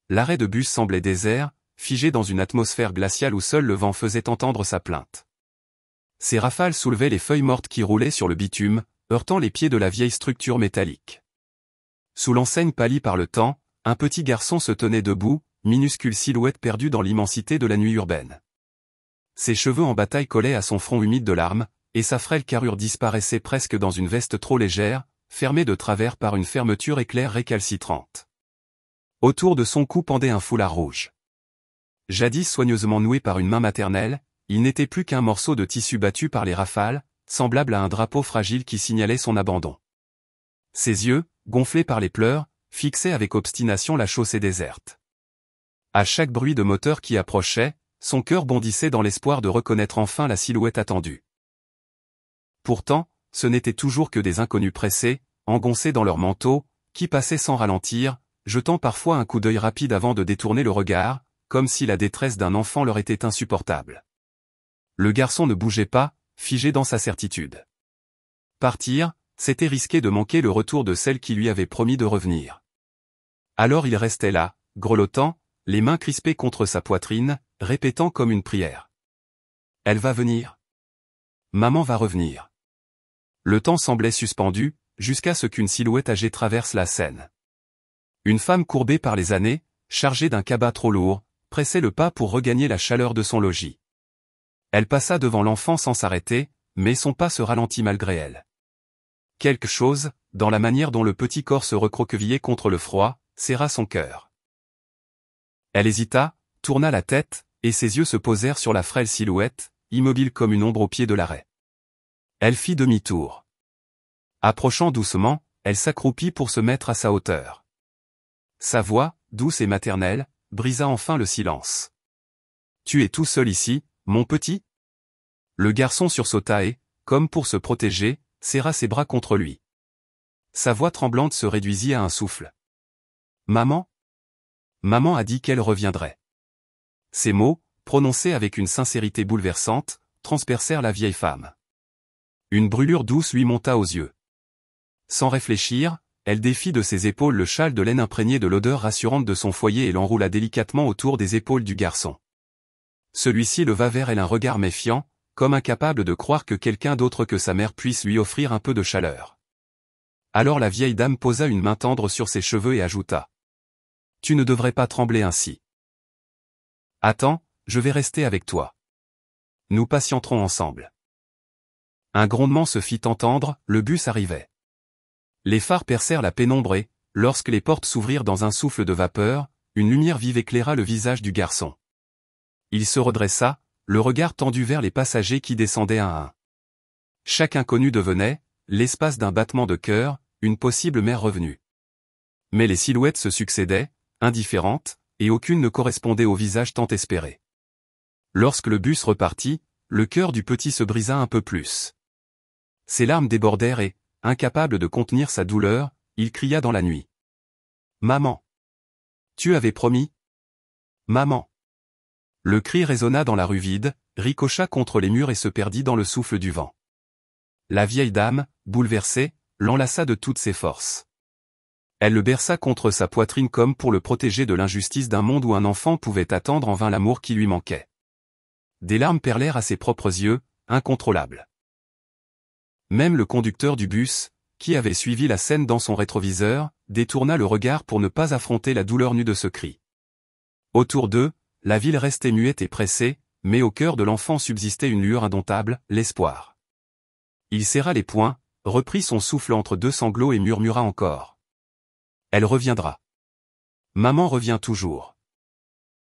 L'arrêt de bus semblait désert, figé dans une atmosphère glaciale où seul le vent faisait entendre sa plainte. Ces rafales soulevaient les feuilles mortes qui roulaient sur le bitume, heurtant les pieds de la vieille structure métallique. Sous l'enseigne pâlie par le temps, un petit garçon se tenait debout, minuscule silhouette perdue dans l'immensité de la nuit urbaine. Ses cheveux en bataille collaient à son front humide de larmes, et sa frêle carrure disparaissait presque dans une veste trop légère, fermée de travers par une fermeture éclair récalcitrante. Autour de son cou pendait un foulard rouge. Jadis soigneusement noué par une main maternelle, il n'était plus qu'un morceau de tissu battu par les rafales, semblable à un drapeau fragile qui signalait son abandon. Ses yeux, gonflés par les pleurs, fixaient avec obstination la chaussée déserte. À chaque bruit de moteur qui approchait, son cœur bondissait dans l'espoir de reconnaître enfin la silhouette attendue. Pourtant, ce n'étaient toujours que des inconnus pressés, engoncés dans leurs manteaux, qui passaient sans ralentir, jetant parfois un coup d'œil rapide avant de détourner le regard, comme si la détresse d'un enfant leur était insupportable. Le garçon ne bougeait pas, figé dans sa certitude. Partir, c'était risquer de manquer le retour de celle qui lui avait promis de revenir. Alors il restait là, grelottant, les mains crispées contre sa poitrine, répétant comme une prière. Elle va venir. Maman va revenir. Le temps semblait suspendu, jusqu'à ce qu'une silhouette âgée traverse la scène. Une femme courbée par les années, chargée d'un cabas trop lourd, pressait le pas pour regagner la chaleur de son logis. Elle passa devant l'enfant sans s'arrêter, mais son pas se ralentit malgré elle. Quelque chose, dans la manière dont le petit corps se recroquevillait contre le froid, serra son cœur. Elle hésita, tourna la tête, et ses yeux se posèrent sur la frêle silhouette, immobile comme une ombre au pied de l'arrêt. Elle fit demi-tour. Approchant doucement, elle s'accroupit pour se mettre à sa hauteur. Sa voix, douce et maternelle, brisa enfin le silence. « Tu es tout seul ici, mon petit ?» Le garçon sursauta et, comme pour se protéger, serra ses bras contre lui. Sa voix tremblante se réduisit à un souffle. « Maman ? Maman a dit qu'elle reviendrait. » Ces mots, prononcés avec une sincérité bouleversante, transpercèrent la vieille femme. Une brûlure douce lui monta aux yeux. Sans réfléchir, elle défit de ses épaules le châle de laine imprégné de l'odeur rassurante de son foyer et l'enroula délicatement autour des épaules du garçon. Celui-ci leva vers elle un regard méfiant, comme incapable de croire que quelqu'un d'autre que sa mère puisse lui offrir un peu de chaleur. Alors la vieille dame posa une main tendre sur ses cheveux et ajouta. « Tu ne devrais pas trembler ainsi. Attends, je vais rester avec toi. Nous patienterons ensemble. » Un grondement se fit entendre, le bus arrivait. Les phares percèrent la pénombre et, lorsque les portes s'ouvrirent dans un souffle de vapeur, une lumière vive éclaira le visage du garçon. Il se redressa, le regard tendu vers les passagers qui descendaient un à un. Chaque inconnu devenait, l'espace d'un battement de cœur, une possible mère revenue. Mais les silhouettes se succédaient, indifférentes, et aucune ne correspondait au visage tant espéré. Lorsque le bus repartit, le cœur du petit se brisa un peu plus. Ses larmes débordèrent et, incapable de contenir sa douleur, il cria dans la nuit. « Maman! Tu avais promis? Maman !» Le cri résonna dans la rue vide, ricocha contre les murs et se perdit dans le souffle du vent. La vieille dame, bouleversée, l'enlaça de toutes ses forces. Elle le berça contre sa poitrine comme pour le protéger de l'injustice d'un monde où un enfant pouvait attendre en vain l'amour qui lui manquait. Des larmes perlèrent à ses propres yeux, incontrôlables. Même le conducteur du bus, qui avait suivi la scène dans son rétroviseur, détourna le regard pour ne pas affronter la douleur nue de ce cri. Autour d'eux, la ville restait muette et pressée, mais au cœur de l'enfant subsistait une lueur indomptable, l'espoir. Il serra les poings, reprit son souffle entre deux sanglots et murmura encore. « Elle reviendra. Maman revient toujours. »